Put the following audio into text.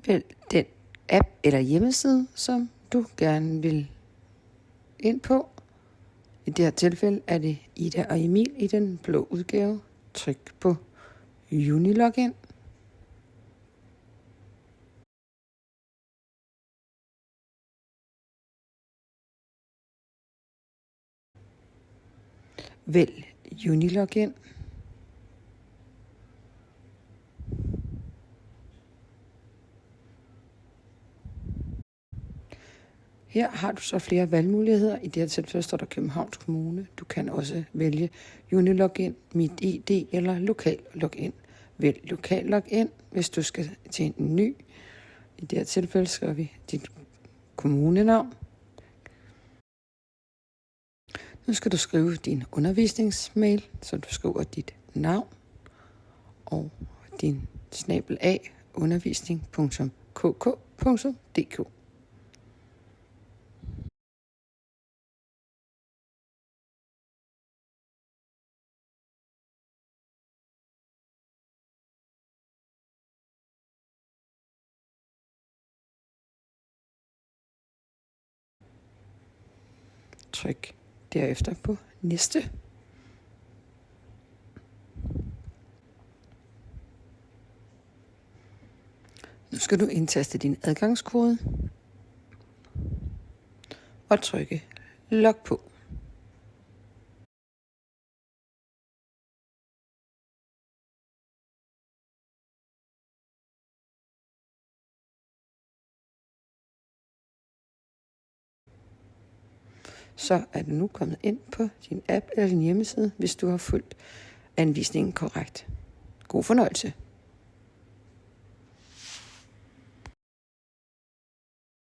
Vælg den app eller hjemmeside, som du gerne vil ind på. I det her tilfælde er det Ida og Emil i den blå udgave. Tryk på Unilogin. Vælg Unilogin. Her har du så flere valgmuligheder. I det her tilfælde står der Københavns Kommune. Du kan også vælge Unilogin, MitID eller Lokal Login. Vælg Lokal Login, hvis du skal til en ny. I det her tilfælde skriver vi dit kommunenavn. Nu skal du skrive din undervisningsmail, så du skriver dit navn og din @undervisning.kk.dk. Tryk derefter på næste. Nu skal du indtaste din adgangskode og trykke log på. Så er du nu kommet ind på din app eller din hjemmeside, hvis du har fulgt anvisningen korrekt. God fornøjelse.